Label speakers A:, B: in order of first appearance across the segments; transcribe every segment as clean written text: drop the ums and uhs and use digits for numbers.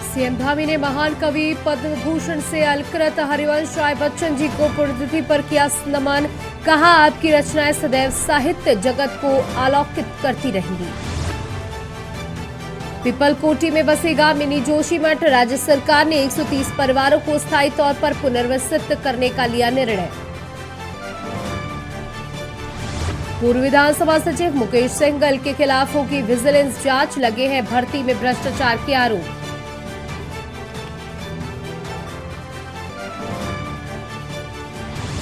A: CM Dhami ने महान कवि पद्म भूषण से अलकृत हरिवंश राय बच्चन जी को पुण्यतिथि पर किया नमन। कहा, आपकी रचनाएं सदैव साहित्य जगत को आलोकित करती रहेंगी। पिपलकोटी में बसेगा मिनी जोशीमठ। राज्य सरकार ने 130 परिवारों को स्थायी तौर पर पुनर्वसित करने का लिया निर्णय। पूर्व विधानसभा सचिव मुकेश सिंघल के खिलाफ होगी विजिलेंस जांच। लगे हैं भर्ती में भ्रष्टाचार के आरोप।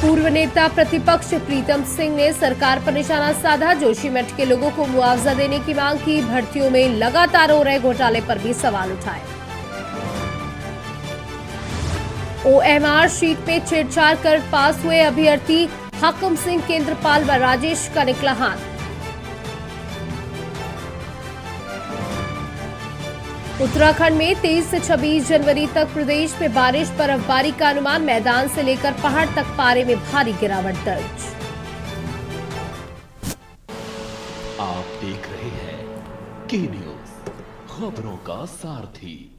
A: पूर्व नेता प्रतिपक्ष प्रीतम सिंह ने सरकार पर निशाना साधा। जोशीमठ के लोगों को मुआवजा देने की मांग की। भर्तियों में लगातार हो रहे घोटाले पर भी सवाल उठाए। ओएमआर शीट में छेड़छाड़ कर पास हुए अभ्यर्थी हाकिम सिंह केंद्रपाल व राजेश का निकला हाथ। उत्तराखंड में 23 से 26 जनवरी तक प्रदेश में बारिश बर्फबारी का अनुमान। मैदान से लेकर पहाड़ तक पारे में भारी गिरावट दर्ज।
B: आप देख रहे हैं के न्यूज, खबरों का सारथी।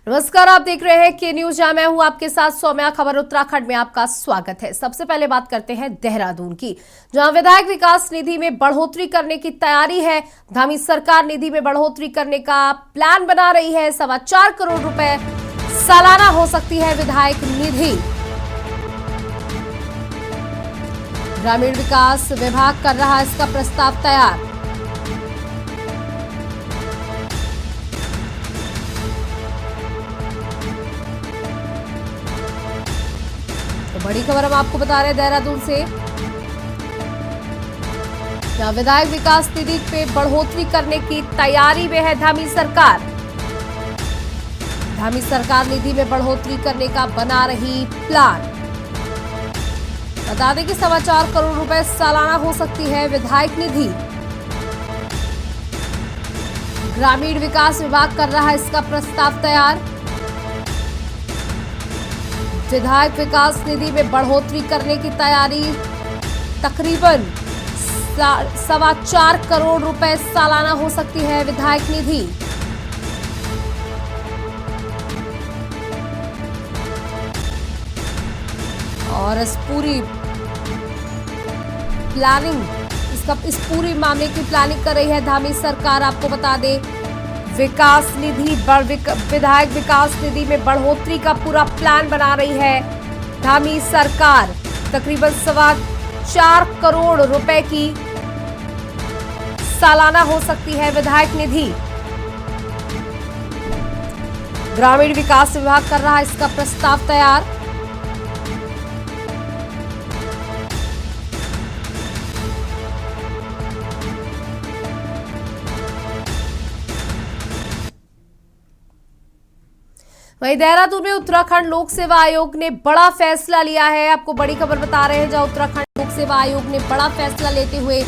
A: नमस्कार, आप देख रहे हैं के न्यूज, जहां मैं हूं आपके साथ सौम्या। खबर उत्तराखंड में आपका स्वागत है। सबसे पहले बात करते हैं देहरादून की, जहां विधायक विकास निधि में बढ़ोतरी करने की तैयारी है। धामी सरकार निधि में बढ़ोतरी करने का प्लान बना रही है। 4.25 करोड़ रुपए सालाना हो सकती है विधायक निधि। ग्रामीण विकास विभाग कर रहा इसका प्रस्ताव तैयार। बड़ी खबर हम आपको बता रहे हैं देहरादून से, जहां विधायक विकास निधि पे बढ़ोतरी करने की तैयारी में है धामी सरकार। धामी सरकार निधि में बढ़ोतरी करने का बना रही प्लान। बता दें कि 4.25 करोड़ रुपए सालाना हो सकती है विधायक निधि। ग्रामीण विकास विभाग कर रहा है इसका प्रस्ताव तैयार। विधायक विकास निधि में बढ़ोतरी करने की तैयारी। तकरीबन 4.25 करोड़ रुपए सालाना हो सकती है विधायक निधि। और इस पूरी प्लानिंग, इस पूरी मामले की प्लानिंग कर रही है धामी सरकार। आपको बता दें, विकास निधि विधायक विकास निधि में बढ़ोतरी का पूरा प्लान बना रही है धामी सरकार। तकरीबन 4.25 करोड़ रुपए की सालाना हो सकती है विधायक निधि। ग्रामीण विकास विभाग कर रहा है इसका प्रस्ताव तैयार। वहीं देहरादून में उत्तराखंड लोक सेवा आयोग ने बड़ा फैसला लिया है। आपको बड़ी खबर बता रहे हैं, जहां उत्तराखंड लोक सेवा आयोग ने बड़ा फैसला लेते हुए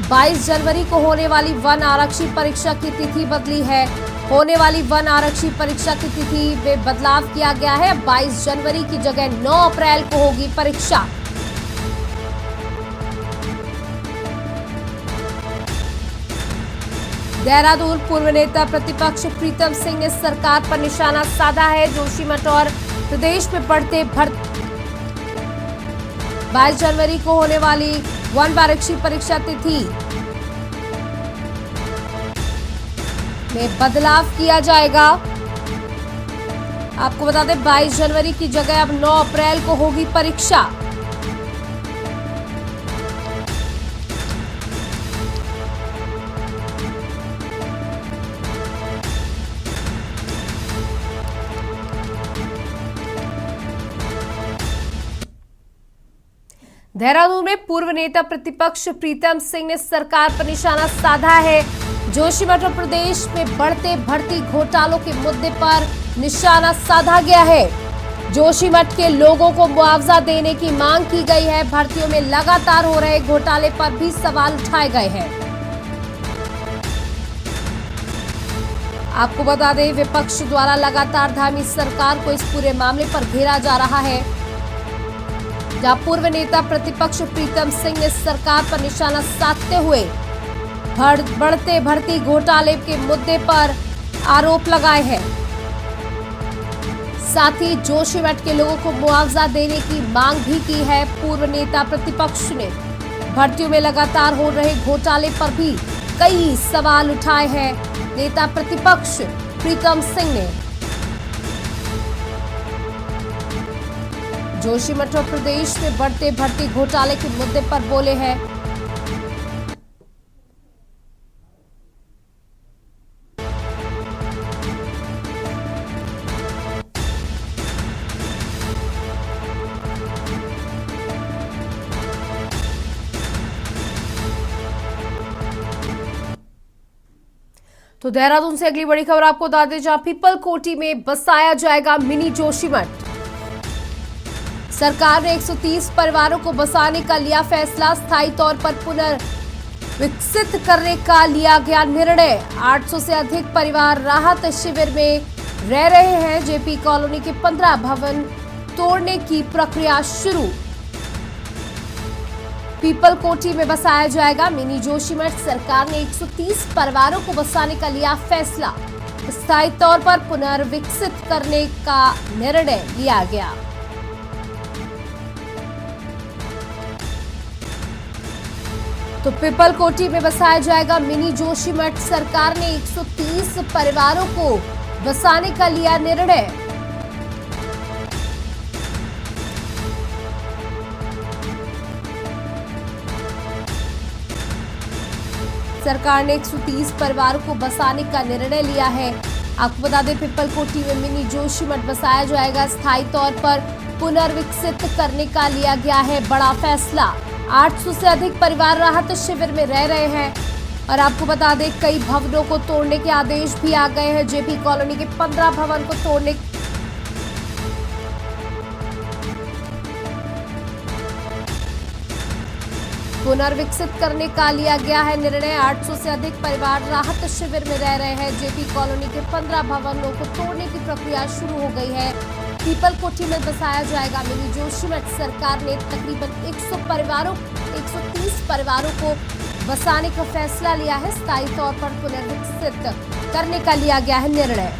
A: 22 जनवरी को होने वाली वन आरक्षी परीक्षा की तिथि बदली है। होने वाली वन आरक्षी परीक्षा की तिथि में बदलाव किया गया है। 22 जनवरी की जगह 9 अप्रैल को होगी परीक्षा। देहरादून पूर्व नेता प्रतिपक्ष प्रीतम सिंह ने सरकार पर निशाना साधा है। जोशीमठ और प्रदेश में बढ़ते 22 जनवरी को होने वाली वन आरक्षी परीक्षा तिथि में बदलाव किया जाएगा। आपको बता दें, 22 जनवरी की जगह अब 9 अप्रैल को होगी परीक्षा। देहरादून में पूर्व नेता प्रतिपक्ष प्रीतम सिंह ने सरकार पर निशाना साधा है। जोशीमठ प्रदेश में बढ़ते भर्ती घोटालों के मुद्दे पर निशाना साधा गया है। जोशीमठ के लोगों को मुआवजा देने की मांग की गई है। भर्तियों में लगातार हो रहे घोटाले पर भी सवाल उठाए गए हैं। आपको बता दें, विपक्ष द्वारा लगातार धामी सरकार को इस पूरे मामले पर घेरा जा रहा है। जहां पूर्व नेता प्रतिपक्ष प्रीतम सिंह ने सरकार पर निशाना साधते हुए बढ़ते भर्ती घोटाले के मुद्दे पर आरोप लगाए हैं। साथ ही जोशीमठ के लोगों को मुआवजा देने की मांग भी की है। पूर्व नेता प्रतिपक्ष ने भर्तियों में लगातार हो रहे घोटाले पर भी कई सवाल उठाए हैं। नेता प्रतिपक्ष प्रीतम सिंह ने जोशीमठ और प्रदेश में बढ़ते भर्ती घोटाले के मुद्दे पर बोले हैं। तो देहरादून से अगली बड़ी खबर आपको बता दें, जहां पीपल कोटी में बसाया जाएगा मिनी जोशीमठ। सरकार ने 130 परिवारों को बसाने का लिया फैसला। स्थायी तौर पर पुनर्विकसित करने का लिया गया निर्णय। 800 से अधिक परिवार राहत शिविर में रह रहे हैं। जेपी कॉलोनी के 15 भवन तोड़ने की प्रक्रिया शुरू। पीपल कोटी में बसाया जाएगा मिनी जोशीमठ। सरकार ने 130 परिवारों को बसाने का लिया फैसला। स्थायी तौर पर पुनर्विकसित करने का निर्णय लिया गया। तो पीपल कोटी में बसाया जाएगा मिनी जोशीमठ। सरकार ने 130 परिवारों को बसाने का लिया निर्णय। सरकार ने 130 परिवारों को बसाने का निर्णय लिया है। आपको बता दें, पीपल कोटी में मिनी जोशीमठ बसाया जाएगा। स्थायी तौर पर पुनर्विकसित करने का लिया गया है बड़ा फैसला। 800 से अधिक परिवार राहत शिविर में रह रहे हैं। और आपको बता दें, कई भवनों को तोड़ने के आदेश भी आ गए हैं। जेपी कॉलोनी के 15 भवन को तोड़ने पुनर्विकसित करने का लिया गया है निर्णय। 800 से अधिक परिवार राहत शिविर में रह रहे हैं। जेपी कॉलोनी के 15 भवनों को तोड़ने की प्रक्रिया शुरू हो गई है। पीपल कोठी में बसाया जाएगा मिनी जोशीमठ। सरकार ने तकरीबन 130 परिवारों को बसाने का फैसला लिया है। स्थायी तौर पर पुनर्विकसित करने का लिया गया है निर्णय।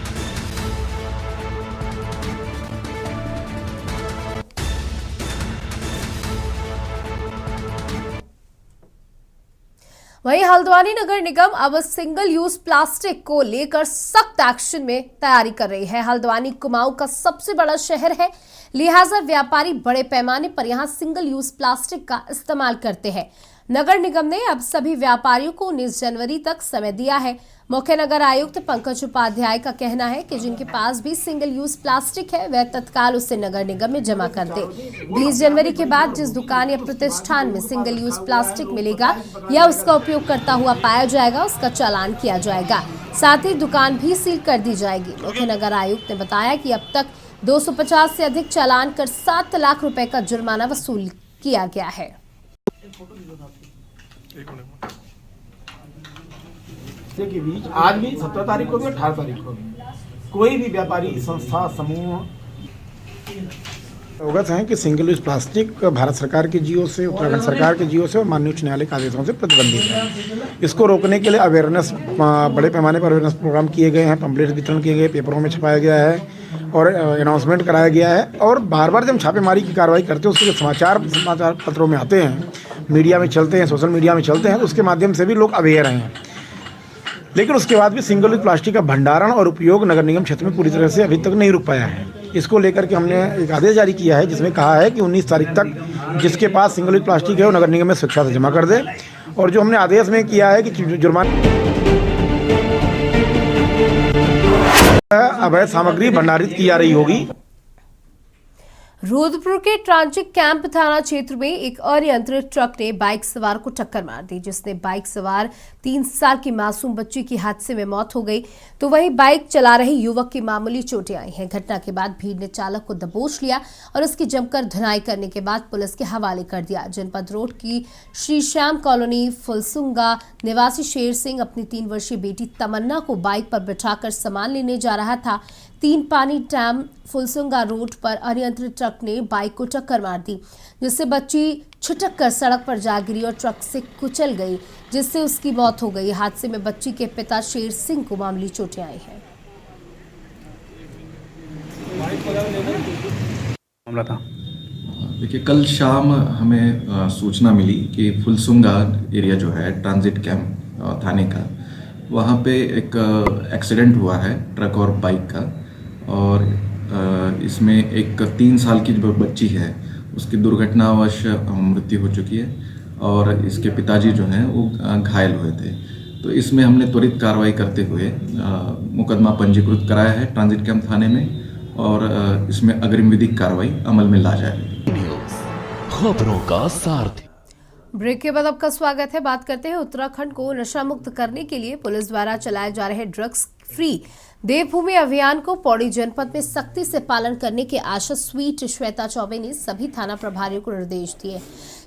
A: वहीं हल्द्वानी नगर निगम अब सिंगल यूज प्लास्टिक को लेकर सख्त एक्शन में तैयारी कर रही है। हल्द्वानी कुमाऊं का सबसे बड़ा शहर है, लिहाजा व्यापारी बड़े पैमाने पर यहां सिंगल यूज प्लास्टिक का इस्तेमाल करते हैं। नगर निगम ने अब सभी व्यापारियों को 19 जनवरी तक समय दिया है। मुख्य नगर आयुक्त पंकज उपाध्याय का कहना है कि जिनके पास भी सिंगल यूज प्लास्टिक है वह तत्काल उसे नगर निगम में जमा कर दे। 20 जनवरी के बाद जिस दुकान या प्रतिष्ठान में सिंगल यूज प्लास्टिक मिलेगा या उसका उपयोग करता हुआ पाया जाएगा, उसका चालान किया जाएगा। साथ ही दुकान भी सील कर दी जाएगी। मुख्य नगर आयुक्त ने बताया कि अब तक 250 से अधिक चालान कर 7 लाख रुपए का जुर्माना वसूल किया गया है।
C: के बीच आज भी 17 तारीख को भी 18 तारीख को भी कोई भी व्यापारी संस्था समूह अवगत हैं कि सिंगल यूज प्लास्टिक भारत सरकार के जीओ से, उत्तराखंड सरकार के जीओ से और माननीय उच्च न्यायालय के आदेशों से प्रतिबंधित है। इसको रोकने के लिए अवेयरनेस, बड़े पैमाने पर अवेयरनेस प्रोग्राम किए गए हैं, पम्पलेट वितरण किए गए, पेपरों में छपाया गया है और अनाउंसमेंट कराया गया है। और बार बार जब छापेमारी की कार्रवाई करते हैं, उसके जो समाचार पत्रों में आते हैं, मीडिया में चलते हैं, सोशल मीडिया में चलते हैं, तो उसके माध्यम से भी लोग अवेयर हैं। लेकिन उसके बाद भी सिंगल यूज प्लास्टिक का भंडारण और उपयोग नगर निगम क्षेत्र में पूरी तरह से अभी तक नहीं रुक पाया है। इसको लेकर के हमने एक आदेश जारी किया है, जिसमें कहा है कि 19 तारीख तक जिसके पास सिंगल यूज प्लास्टिक है वो नगर निगम में स्वेच्छा से जमा कर दे। और जो हमने आदेश में किया है कि जुर्माना अवैध सामग्री भंडारित की जा रही होगी।
A: रुद्रपुर के ट्रांजिट कैंप थाना क्षेत्र में एक अनियंत्रित ट्रक ने बाइक सवार को टक्कर मार दी, जिसने बाइक सवार 3 साल की मासूम बच्ची की हादसे में मौत हो गई। तो वहीं बाइक चला रहे युवक की मामूली चोटें आई हैं। घटना के बाद भीड़ ने चालक को दबोच लिया और उसकी जमकर धुनाई करने के बाद पुलिस के हवाले कर दिया। जनपद रोड की श्री श्याम कॉलोनी फुलसुंगा निवासी शेर सिंह अपनी 3 वर्षीय बेटी तमन्ना को बाइक पर बिठाकर सामान लेने जा रहा था। 3 पानी डैम फुलसुंगा रोड पर अनियंत्रित ट्रक ने बाइक को टक्कर मार दी, जिससे बच्ची छिटक कर सड़क पर जा गिरी और ट्रक से कुचल गई, जिससे उसकी मौत हो गई। हादसे में बच्ची के पिता शेर सिंह को मामूली चोटें आई हैं।
C: मामला था।
D: देखिए, कल शाम हमें सूचना मिली कि फुलसुंगा एरिया जो है ट्रांजिट कैंप थाने का, वहाँ पे एक एक्सीडेंट हुआ है ट्रक और बाइक का। और इसमें एक 3 साल की जो बच्ची है उसकी दुर्घटनावश मृत्यु हो चुकी है और इसके पिताजी जो हैं वो घायल हुए थे। तो इसमें हमने त्वरित कार्रवाई करते हुए मुकदमा पंजीकृत कराया है ट्रांजिट कैंप थाने में और इसमें अग्रिम विधिक कार्रवाई अमल में ला जाएगी।
B: न्यूज खबरों का सारथी।
A: ब्रेक के बाद आपका स्वागत है। बात करते हैं उत्तराखंड को नशा मुक्त करने के लिए पुलिस द्वारा चलाए जा रहे ड्रग्स फ्री देवभूमि अभियान को पौड़ी जनपद में सख्ती से पालन करने के आशा स्वीट श्वेता चौबे ने सभी थाना प्रभारियों को निर्देश दिए,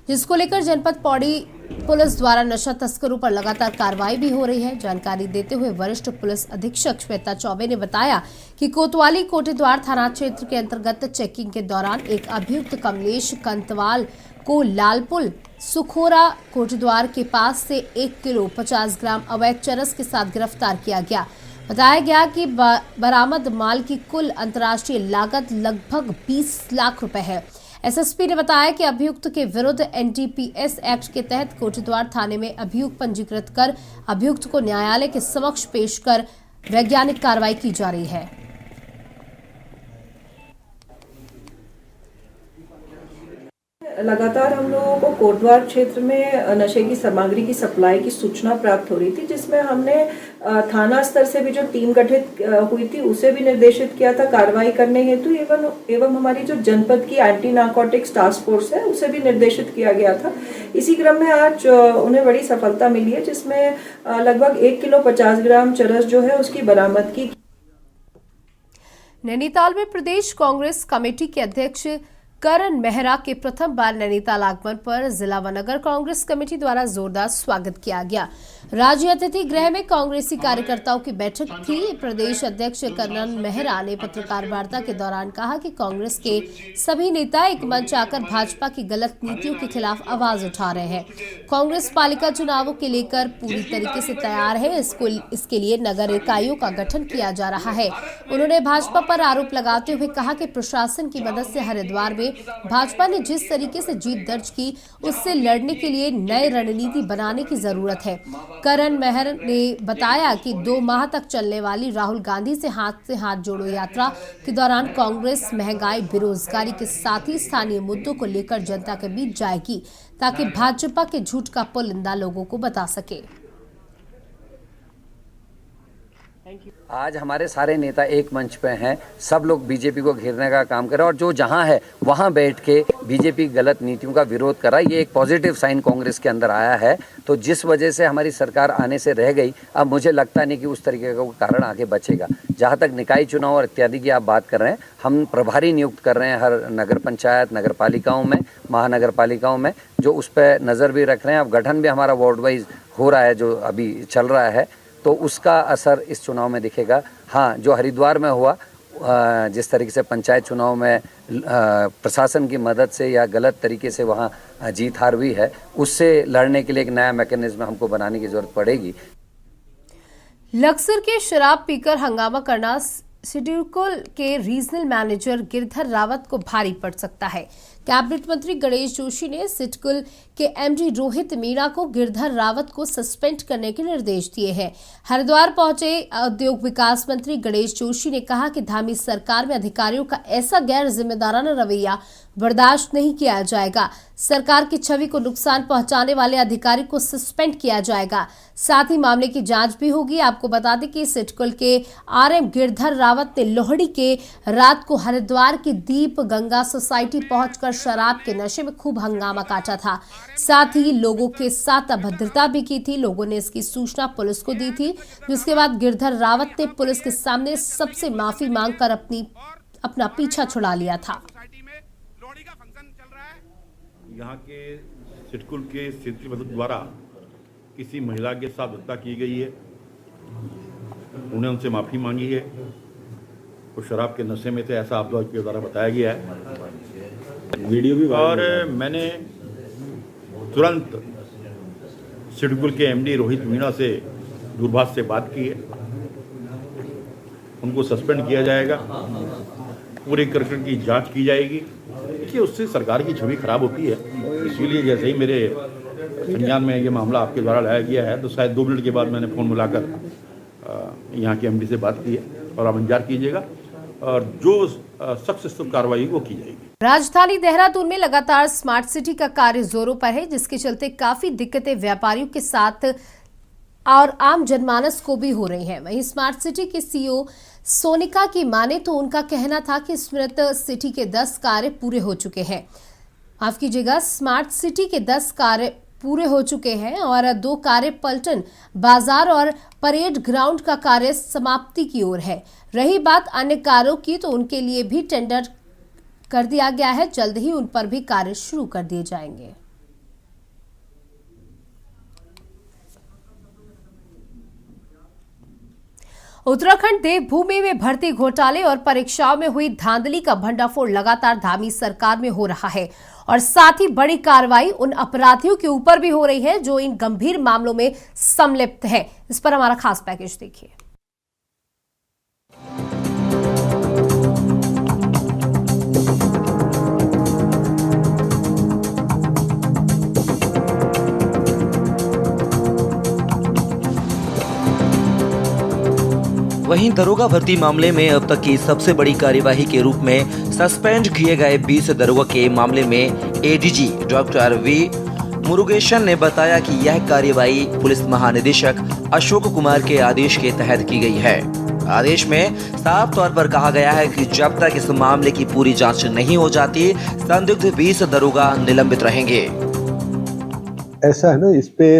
A: जिसको लेकर जनपद पौड़ी पुलिस द्वारा नशा तस्करों पर लगातार कार्रवाई भी हो रही है। जानकारी देते हुए वरिष्ठ पुलिस अधीक्षक श्वेता चौबे ने बताया कि कोतवाली कोटेद्वार थाना क्षेत्र के अंतर्गत चेकिंग के दौरान एक अभियुक्त कमलेश कंतवाल को लालपुल सुखोरा कोटद्वार के पास से 1 किलो 50 ग्राम अवैध चरस के साथ गिरफ्तार किया गया। बताया गया कि बरामद माल की कुल अंतर्राष्ट्रीय लागत लगभग 20 लाख रुपए है। एसएसपी ने बताया कि अभियुक्त के विरुद्ध एनडीपीएस एक्ट के तहत कोटद्वार थाने में अभियुक्त पंजीकृत कर अभियुक्त को न्यायालय के समक्ष पेश कर वैज्ञानिक कार्रवाई की जा रही है।
E: लगातार हम लोगों को कोटद्वार क्षेत्र में नशे की सामग्री की सप्लाई की सूचना प्राप्त हो रही थी, जिसमें हमने थाना स्तर से भी जो टीम गठित हुई थी उसे भी निर्देशित किया था कार्रवाई करने हेतु। एवं हमारी जो जनपद की एंटी नारकोटिक्स टास्क फोर्स है उसे भी निर्देशित किया गया था। इसी क्रम में आज उन्हें बड़ी सफलता मिली है, जिसमें लगभग 1 किलो 50 ग्राम चरस जो है उसकी बरामदगी।
A: नैनीताल में प्रदेश कांग्रेस कमेटी के अध्यक्ष करण मेहरा के प्रथम बार नैनीताल आगमन पर जिला व नगर कांग्रेस कमेटी द्वारा जोरदार स्वागत किया गया। राज्य अतिथि गृह में कांग्रेसी कार्यकर्ताओं की बैठक थी। प्रदेश अध्यक्ष करण मेहरा ने पत्रकार वार्ता के दौरान कहा कि कांग्रेस के सभी नेता एक मंच आकर भाजपा की गलत नीतियों के खिलाफ आवाज उठा रहे हैं। कांग्रेस पालिका चुनावों के लेकर पूरी तरीके से तैयार है। इसके लिए नगर इकाइयों का गठन किया जा रहा है। उन्होंने भाजपा पर आरोप लगाते हुए कहा कि प्रशासन की मदद से हरिद्वार में भाजपा ने जिस तरीके से जीत दर्ज की, उससे लड़ने के लिए नई रणनीति बनाने की जरूरत है। करण मेहर ने बताया कि 2 माह तक चलने वाली राहुल गांधी से हाथ जोड़ो यात्रा के दौरान कांग्रेस महंगाई, बेरोजगारी के साथ ही स्थानीय मुद्दों को लेकर जनता के बीच जाएगी, ताकि भाजपा के झूठ का पुलिंदा लोगों को बता सके।
F: आज हमारे सारे नेता एक मंच पे हैं, सब लोग बीजेपी को घेरने का काम कर रहे हैं और जो जहां है वहां बैठ के बीजेपी गलत नीतियों का विरोध कर रहा है। ये एक पॉजिटिव साइन कांग्रेस के अंदर आया है। तो जिस वजह से हमारी सरकार आने से रह गई, अब मुझे लगता नहीं कि उस तरीके का कारण आगे बचेगा। जहां तक निकाय चुनाव और इत्यादि की आप बात कर रहे हैं, हम प्रभारी नियुक्त कर रहे हैं हर नगर पंचायत, नगर पालिकाओं में, महानगर पालिकाओं में, जो उस पर नज़र भी रख रहे हैं। अब गठन भी हमारा वार्ड वाइज हो रहा है, जो अभी चल रहा है, तो उसका असर इस चुनाव में दिखेगा। हाँ, जो हरिद्वार में हुआ, जिस तरीके से पंचायत चुनाव में प्रशासन की मदद से या गलत तरीके से वहाँ जीत हार हुई है, उससे लड़ने के लिए एक नया मैकेनिज्म हमको बनाने की जरूरत पड़ेगी।
A: लक्सर के शराब पीकर हंगामा करना सिडकुल के रीजनल मैनेजर गिरधर रावत को भारी पड़ सकता है। कैबिनेट मंत्री गणेश जोशी ने सिडकुल के एमडी रोहित मीणा को गिरधर रावत को सस्पेंड करने के निर्देश दिए हैं। हरिद्वार पहुंचे उद्योग विकास मंत्री गणेश जोशी ने कहा कि धामी सरकार में अधिकारियों का ऐसा गैर जिम्मेदाराना रवैया बर्दाश्त नहीं किया जाएगा। सरकार की छवि को नुकसान पहुंचाने वाले अधिकारी को सस्पेंड किया जाएगा। साथ ही मामले की जांच भी होगी। आपको बता दें कि सिडकुल के आरएम गिरधर रावत ने लोहड़ी के रात को हरिद्वार की दीप गंगा सोसाइटी पहुंचकर शराब के नशे में खूब हंगामा काटा था। साथ ही लोगों के साथ अभद्रता भी की थी। लोगों ने इसकी सूचना पुलिस को दी थी, जिसके बाद गिरधर रावत ने पुलिस के सामने सबसे माफी मांगकर अपना पीछा छुड़ा लिया था।
G: यहाँ के सिडकुल के क्षेत्रीय प्रबंधक द्वारा किसी महिला के साथ हत्या की गई है। उन्हें उनसे माफ़ी मांगी है। वो शराब के नशे में थे, ऐसा आप लोगों के द्वारा बताया गया है। वीडियो भी और मैंने तुरंत सिडकुल के एमडी रोहित मीणा से दूरभाष से बात की है। उनको सस्पेंड किया जाएगा पूरे प्रकरण की जांच की जाएगी। देखिए, उससे सरकार की छवि खराब होती है, इसीलिए जैसे ही मेरे संज्ञान में ये मामला आपके द्वारा लाया गया है तो शायद 2 मिनट के बाद मैंने फ़ोन मिलाकर यहाँ के एमडी से बात की है और आप इंतजार कीजिएगा और जो सख्त से कार्रवाई वो की जाएगी।
A: राजधानी देहरादून में लगातार स्मार्ट सिटी का कार्य जोरों पर है, जिसके चलते काफी दिक्कतें व्यापारियों के साथ और आम जनमानस को भी हो रही हैं। वहीं स्मार्ट सिटी के सीईओ सोनिका की माने तो उनका कहना था कि स्मार्ट सिटी के 10 कार्य पूरे हो चुके हैं। माफ कीजिएगा, स्मार्ट सिटी के 10 कार्य पूरे हो चुके हैं और 2 कार्य पलटन बाजार और परेड ग्राउंड का कार्य समाप्ति की ओर है। रही बात अन्य कार्यों की तो उनके लिए भी टेंडर कर दिया गया है, जल्द ही उन पर भी कार्य शुरू कर दिए जाएंगे। उत्तराखंड देवभूमि में भर्ती घोटाले और परीक्षाओं में हुई धांधली का भंडाफोड़ लगातार धामी सरकार में हो रहा है और साथ ही बड़ी कार्रवाई उन अपराधियों के ऊपर भी हो रही है जो इन गंभीर मामलों में संलिप्त हैं। इस पर हमारा खास पैकेज देखिए।
H: वहीं दरोगा भर्ती मामले में अब तक की सबसे बड़ी कार्यवाही के रूप में सस्पेंड किए गए 20 दरोगा के मामले में एडीजी डॉक्टर वी मुरुगेशन ने बताया कि यह कार्यवाही पुलिस महानिदेशक अशोक कुमार के आदेश के तहत की गई है। आदेश में साफ तौर पर कहा गया है कि जब तक इस मामले की पूरी जांच नहीं हो जाती, संदिग्ध 20 दरोगा निलंबित रहेंगे।
I: ऐसा है ना, इस पे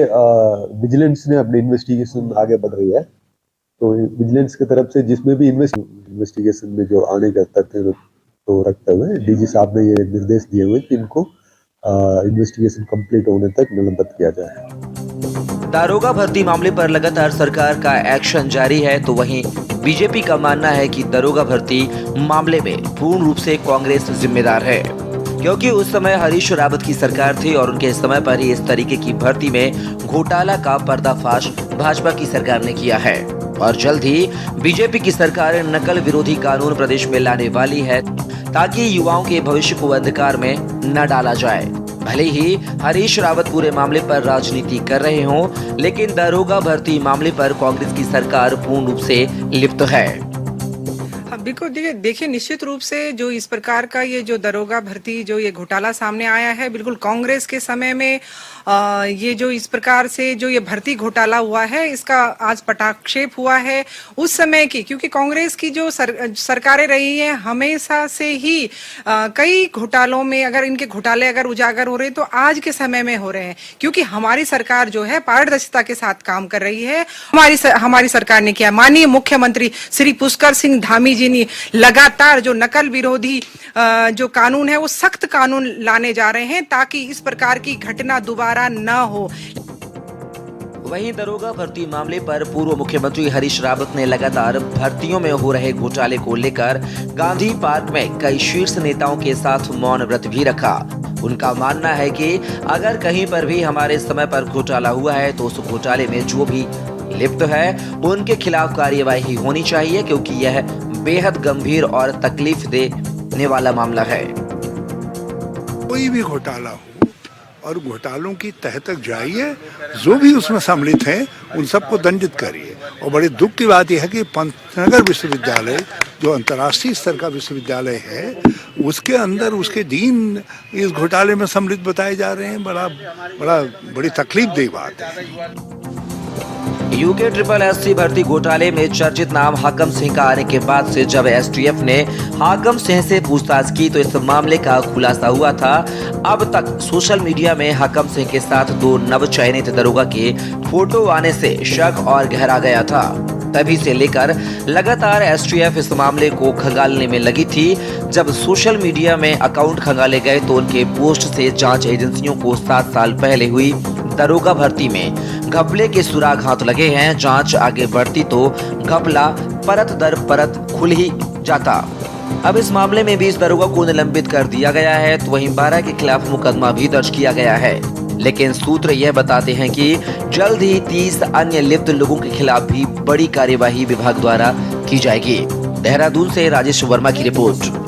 I: विजिलेंस ने अपनी इन्वेस्टिगेशन आगे बढ़ रही है, तो विजिलेंस की तरफ से जिसमें भी इन्वेस्टिगेशन में जो आने का तथ्य तो रखते हुए डीजी साहब ने ये निर्देश दिए हुए कि इनको इन्वेस्टिगेशन कंप्लीट होने तक निलंबित किया जाए।
H: दारोगा भर्ती मामले पर लगातार सरकार का एक्शन जारी है, तो वहीं बीजेपी का मानना है कि दारोगा भर्ती मामले में पूर्ण रूप से कांग्रेस जिम्मेदार है, क्योंकि उस समय हरीश रावत की सरकार थी और उनके समय पर ही इस तरीके की भर्ती में घोटाला का पर्दाफाश भाजपा की सरकार ने किया है और जल्द ही बीजेपी की सरकार नकल विरोधी कानून प्रदेश में लाने वाली है ताकि युवाओं के भविष्य को अंधकार में न डाला जाए। भले ही हरीश रावत पूरे मामले पर राजनीति कर रहे हों, लेकिन दारोगा भर्ती मामले पर कांग्रेस की सरकार पूर्ण रूप से लिप्त है।
J: बिल्कुल, देखिए निश्चित रूप से जो इस प्रकार का ये जो दरोगा भर्ती जो ये घोटाला सामने आया है, बिल्कुल कांग्रेस के समय में ये जो इस प्रकार से जो ये भर्ती घोटाला हुआ है, इसका आज पटाक्षेप हुआ है उस समय की, क्योंकि कांग्रेस की जो सरकारें रही हैं हमेशा से ही कई घोटालों में अगर इनके घोटाले अगर उजागर हो रहे हैं तो आज के समय में हो रहे हैं, क्योंकि हमारी सरकार जो है पारदर्शिता के साथ काम कर रही है। हमारी सरकार ने किया, माननीय मुख्यमंत्री श्री पुष्कर सिंह धामी जी ने लगातार जो नकल विरोधी जो कानून है वो सख्त कानून लाने जा रहे हैं ताकि इस प्रकार की घटना दोबारा न हो।
H: वहीं दरोगा भर्ती मामले पर पूर्व मुख्यमंत्री हरीश रावत ने लगातार भर्तियों में हो रहे घोटाले को लेकर गांधी पार्क में कई शीर्ष नेताओं के साथ मौन व्रत भी रखा। उनका मानना है कि अगर कहीं पर भी हमारे समय पर घोटाला हुआ है तो उस घोटाले में जो भी लिप्त है उनके खिलाफ कार्यवाही होनी चाहिए, क्योंकि यह बेहद गंभीर और तकलीफ देने वाला मामला है।
K: कोई भी घोटाला हो और घोटालों की तह तक जाइए, जो भी उसमें सम्मिलित हैं उन सबको दंडित करिए। और बड़े दुख की बात यह है कि पंतनगर विश्वविद्यालय जो अंतर्राष्ट्रीय स्तर का विश्वविद्यालय है, उसके अंदर उसके डीन इस घोटाले में सम्मिलित बताए जा रहे हैं। बड़ी तकलीफदेह बात है।
H: यूके SSS भर्ती घोटाले में चर्चित नाम हाकम सिंह का आने के बाद से जब एसटीएफ ने हाकम सिंह से पूछताछ की तो इस मामले का खुलासा हुआ था। अब तक सोशल मीडिया में हाकम सिंह के साथ 2 नवचयनित दरोगा के फोटो आने से शक और गहरा गया था। तभी से लेकर लगातार एसटीएफ इस मामले को खंगालने में लगी थी। जब सोशल मीडिया में अकाउंट खंगाले गए तो उनके पोस्ट से जांच एजेंसियों को 7 साल पहले हुई दरोगा भर्ती में घपले के सुराग हाथ लगे हैं। जांच आगे बढ़ती तो घपला परत दर परत खुल ही जाता। अब इस मामले में 20 दरोगा को निलंबित कर दिया गया है, तो वहीं 12 के खिलाफ मुकदमा भी दर्ज किया गया है। लेकिन सूत्र यह बताते हैं कि जल्द ही 30 अन्य लिप्त लोगों के खिलाफ भी बड़ी कार्यवाही विभाग द्वारा की जाएगी। देहरादून से राजेश वर्मा की रिपोर्ट।